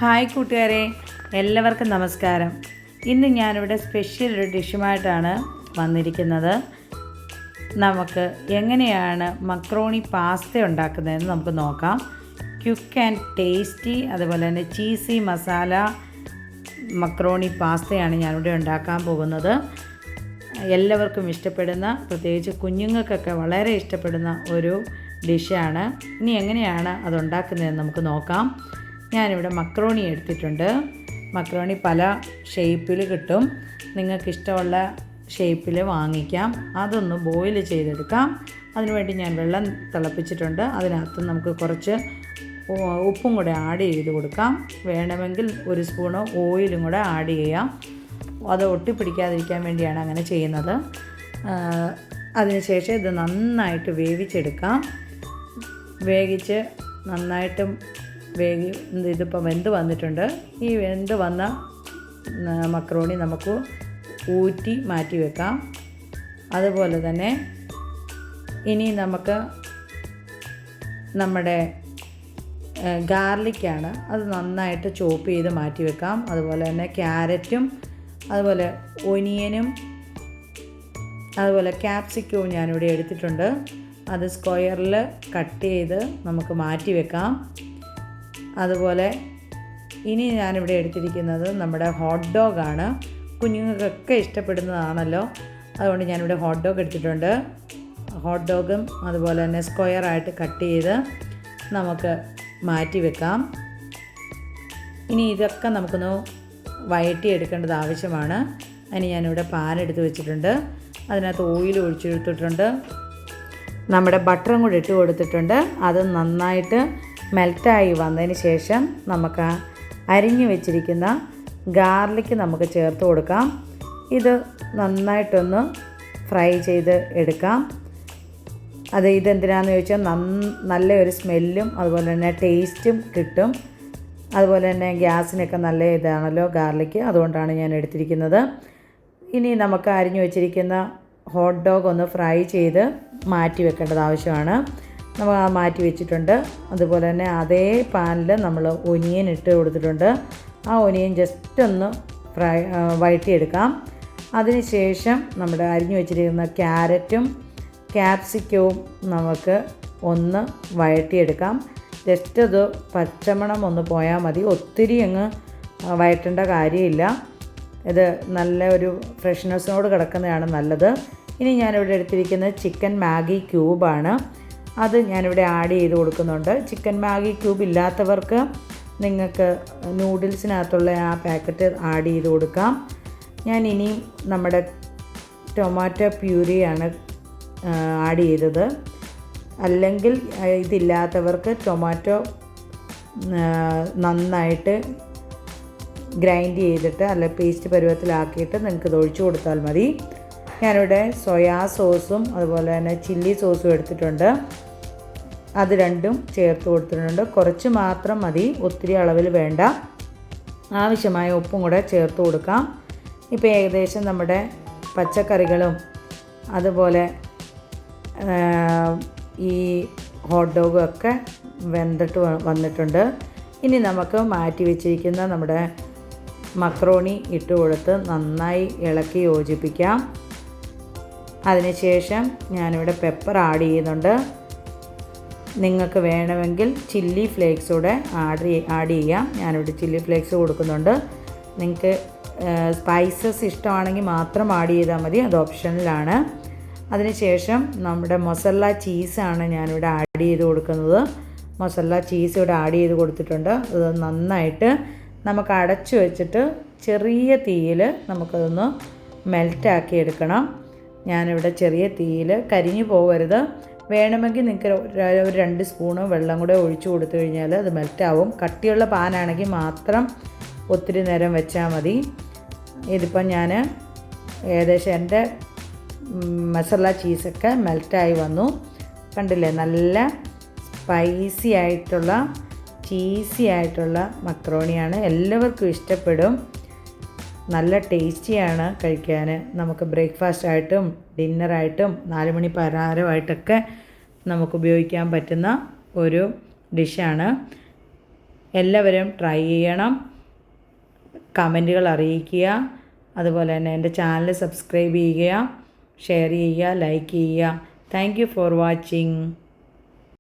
Hi കൂട്ടുകാരെ, എല്ലാവർക്കും നമസ്കാരം. ഇന്ന് ഞാനിവിടെ സ്പെഷ്യൽ ഒരു ഡിഷുമായിട്ടാണ് വന്നിരിക്കുന്നത്. നമുക്ക് എങ്ങനെയാണ് മക്രോണി പാസ്ത ഉണ്ടാക്കുന്നതെന്ന് നമുക്ക് നോക്കാം. ക്വിക്ക് ആൻഡ് ടേസ്റ്റി, അതുപോലെ തന്നെ ചീസി മസാല മക്രോണി പാസ്തയാണ് ഞാനിവിടെ ഉണ്ടാക്കാൻ പോകുന്നത്. എല്ലാവർക്കും ഇഷ്ടപ്പെടുന്ന, പ്രത്യേകിച്ച് കുഞ്ഞുങ്ങൾക്കൊക്കെ വളരെ ഇഷ്ടപ്പെടുന്ന ഒരു ഡിഷാണ്. ഇനി എങ്ങനെയാണ് അതുണ്ടാക്കുന്നതെന്ന് നമുക്ക് നോക്കാം. ഞാനിവിടെ മക്രോണി എടുത്തിട്ടുണ്ട്. മക്രോണി പല ഷേപ്പിൽ കിട്ടും, നിങ്ങൾക്കിഷ്ടമുള്ള ഷേപ്പിൽ വാങ്ങിക്കാം. അതൊന്ന് ബോയിൽ ചെയ്തെടുക്കാം. അതിനുവേണ്ടി ഞാൻ വെള്ളം തിളപ്പിച്ചിട്ടുണ്ട്. അതിനകത്ത് നമുക്ക് കുറച്ച് ഉപ്പും കൂടെ ആഡ് ചെയ്ത് കൊടുക്കാം. വേണമെങ്കിൽ ഒരു സ്പൂണ് ഓയിലും കൂടെ ആഡ് ചെയ്യാം. അത് ഒട്ടിപ്പിടിക്കാതിരിക്കാൻ വേണ്ടിയാണ് അങ്ങനെ ചെയ്യുന്നത്. അതിനുശേഷം ഇത് നന്നായിട്ട് വേവിച്ചെടുക്കാം. വേവിച്ച് നന്നായിട്ടും ഇതിപ്പോൾ വെന്ത് വന്നിട്ടുണ്ട്. ഈ വെന്ത് വന്ന മക്രോണി നമുക്ക് ഊറ്റി മാറ്റി വെക്കാം. അതുപോലെ തന്നെ ഇനി നമുക്ക് നമ്മുടെ ഗാർലിക്കാണ്, അത് നന്നായിട്ട് ചോപ്പ് ചെയ്ത് മാറ്റി വെക്കാം. അതുപോലെ തന്നെ ക്യാരറ്റും അതുപോലെ ഒനിയനും അതുപോലെ ക്യാപ്സിക്കവും ഞാനിവിടെ എടുത്തിട്ടുണ്ട്. അത് സ്ക്വയറിൽ കട്ട് ചെയ്ത് നമുക്ക് മാറ്റി വെക്കാം. അതുപോലെ ഇനി ഞാനിവിടെ എടുത്തിരിക്കുന്നത് നമ്മുടെ ഹോട്ട് ഡോഗാണ്. കുഞ്ഞുങ്ങൾക്കൊക്കെ ഇഷ്ടപ്പെടുന്നതാണല്ലോ, അതുകൊണ്ട് ഞാനിവിടെ ഹോട്ട് ഡോഗ് എടുത്തിട്ടുണ്ട്. ഹോട്ട് ഡോഗും അതുപോലെ തന്നെ സ്ക്വയറായിട്ട് കട്ട് ചെയ്ത് നമുക്ക് മാറ്റി വെക്കാം. ഇനി ഇതൊക്കെ നമുക്കൊന്ന് വഴറ്റിയെടുക്കേണ്ടത് ആവശ്യമാണ്. അതിന് ഞാനിവിടെ പാൻ എടുത്ത് വെച്ചിട്ടുണ്ട്. അതിനകത്ത് ഓയിൽ ഒഴിച്ചെടുത്തിട്ടുണ്ട്. നമ്മുടെ ബട്ടറും കൂടി ഇട്ട് കൊടുത്തിട്ടുണ്ട്. അത് നന്നായിട്ട് മെൽറ്റായി വന്നതിന് ശേഷം നമുക്ക് അരിഞ്ഞു വെച്ചിരിക്കുന്ന ഗാർലിക്ക് നമുക്ക് ചേർത്ത് കൊടുക്കാം. ഇത് നന്നായിട്ടൊന്ന് ഫ്രൈ ചെയ്ത് എടുക്കാം. ഇതെന്തിനാണെന്ന് ചോദിച്ചാൽ നല്ലൊരു സ്മെല്ലും അതുപോലെ തന്നെ ടേസ്റ്റും കിട്ടും. അതുപോലെ തന്നെ ഗ്യാസിനൊക്കെ നല്ല ഇതാണല്ലോ ഗാർലിക്ക്, അതുകൊണ്ടാണ് ഞാൻ എടുത്തിരിക്കുന്നത്. ഇനി നമുക്ക് അരിഞ്ഞു വെച്ചിരിക്കുന്ന ഹോട്ട് ഡോഗ് ഒന്ന് ഫ്രൈ ചെയ്ത് മാറ്റി വെക്കേണ്ടത് ആവശ്യമാണ്. നമ്മൾ മാറ്റി വെച്ചിട്ടുണ്ട്. അതുപോലെ തന്നെ അതേ പാനിൽ നമ്മൾ ഒനിയൻ ഇട്ട് കൊടുത്തിട്ടുണ്ട്. ആ ഒനിയൻ ജസ്റ്റ് ഒന്ന് വഴറ്റിയെടുക്കാം. അതിനുശേഷം നമ്മുടെ അരിഞ്ഞു വെച്ചിരിക്കുന്ന ക്യാരറ്റും ക്യാപ്സിക്കവും നമുക്ക് ഒന്ന് വഴറ്റിയെടുക്കാം. ജസ്റ്റ് അത് പച്ചമണം ഒന്ന് പോയാൽ മതി, ഒത്തിരി അങ്ങ് വഴറ്റേണ്ട കാര്യമില്ല. ഇത് നല്ല ഒരു ഫ്രഷ്നെസ്സോട് കിടക്കുന്നതാണ് നല്ലത്. ഇനി ഞാനിവിടെ എടുത്തിരിക്കുന്നത് ചിക്കൻ മാഗി ക്യൂബാണ്. അത് ഞാനിവിടെ ആഡ് ചെയ്ത് കൊടുക്കുന്നുണ്ട്. ചിക്കൻ മാഗി ക്യൂബ് ഇല്ലാത്തവർക്ക് നിങ്ങൾക്ക് നൂഡിൽസിനകത്തുള്ള ആ പാക്കറ്റ് ആഡ് ചെയ്ത് കൊടുക്കാം. ഞാൻ ഇനിയും നമ്മുടെ ടൊമാറ്റോ പ്യൂരിയാണ് ആഡ് ചെയ്തത്. അല്ലെങ്കിൽ ഇതില്ലാത്തവർക്ക് ടൊമാറ്റോ നന്നായിട്ട് ഗ്രൈൻഡ് ചെയ്തിട്ട് അല്ല പേസ്റ്റ് പരുവത്തിലാക്കിയിട്ട് നിങ്ങൾക്ക് ഇത് ഒഴിച്ചു കൊടുത്താൽ മതി. ഞാനിവിടെ സോയാ സോസും അതുപോലെ തന്നെ ചില്ലി സോസും എടുത്തിട്ടുണ്ട്. അത് രണ്ടും ചേർത്ത് കൊടുത്തിട്ടുണ്ട്. കുറച്ച് മാത്രം മതി, ഒത്തിരി അളവിൽ വേണ്ട. ആവശ്യമായ ഉപ്പും കൂടെ ചേർത്ത് കൊടുക്കാം. ഇപ്പോൾ ഏകദേശം നമ്മുടെ പച്ചക്കറികളും അതുപോലെ ഈ ഹോട്ട് ഡോഗും ഒക്കെ വെന്തിട്ട് വന്നിട്ടുണ്ട്. ഇനി നമുക്ക് മാറ്റി വെച്ചിരിക്കുന്ന നമ്മുടെ മക്രോണി ഇട്ട് കൊടുത്ത് നന്നായി ഇളക്കി യോജിപ്പിക്കാം. അതിനുശേഷം ഞാനിവിടെ പെപ്പർ ആഡ് ചെയ്യുന്നുണ്ട്. നിങ്ങൾക്ക് വേണമെങ്കിൽ ചില്ലി ഫ്ലേക്സ് കൂടെ ആഡ് ചെയ്യാം. ഞാനിവിടെ ചില്ലി ഫ്ലേക്സ് കൊടുക്കുന്നുണ്ട്. നിങ്ങൾക്ക് സ്പൈസസ് ഇഷ്ടമാണെങ്കിൽ മാത്രം ആഡ് ചെയ്താൽ മതി, അത് ഓപ്ഷനിലാണ്. അതിനുശേഷം നമ്മുടെ മൊസല്ല ചീസാണ് ഞാനിവിടെ ആഡ് ചെയ്ത് കൊടുക്കുന്നത്. മൊസല്ല ചീസ് ഇവിടെ ആഡ് ചെയ്ത് കൊടുത്തിട്ടുണ്ട്. അത് നന്നായിട്ട് നമുക്ക് അടച്ചു വെച്ചിട്ട് ചെറിയ തീയിൽ നമുക്കതൊന്ന് മെൽറ്റാക്കി എടുക്കണം. ഞാനിവിടെ ചെറിയ തീയിൽ, കരിഞ്ഞു പോകരുത്. വേണമെങ്കിൽ നിങ്ങൾക്ക് ഒരു 2 സ്പൂണ് വെള്ളം കൂടെ ഒഴിച്ചു കൊടുത്തു കഴിഞ്ഞാൽ അത് മെൽറ്റാവും. കട്ടിയുള്ള പാനാണെങ്കിൽ മാത്രം ഒത്തിരി നേരം വെച്ചാൽ മതി. ഇതിപ്പം ഞാൻ ഏകദേശം എൻ്റെ മസാല ചീസൊക്കെ മെൽറ്റായി വന്നു. കണ്ടില്ലേ, നല്ല സ്പൈസി ആയിട്ടുള്ള ചീസി ആയിട്ടുള്ള മക്രോണിയാണ്. എല്ലാവർക്കും ഇഷ്ടപ്പെടും. നല്ല ടേസ്റ്റിയാണ് കഴിക്കാൻ. നമുക്ക് ബ്രേക്ക്ഫാസ്റ്റ് ആയിട്ടും ഡിന്നറായിട്ടും 4 മണി പലഹാരമായിട്ടൊക്കെ നമുക്ക് ഉപയോഗിക്കാൻ പറ്റുന്ന ഒരു ഡിഷാണ്. എല്ലാവരും ട്രൈ ചെയ്യണം, കമൻറ്റുകൾ അറിയിക്കുക. അതുപോലെ തന്നെ എൻ്റെ ചാനൽ സബ്സ്ക്രൈബ് ചെയ്യുക, ഷെയർ ചെയ്യുക, ലൈക്ക് ചെയ്യുക. Thank you for watching.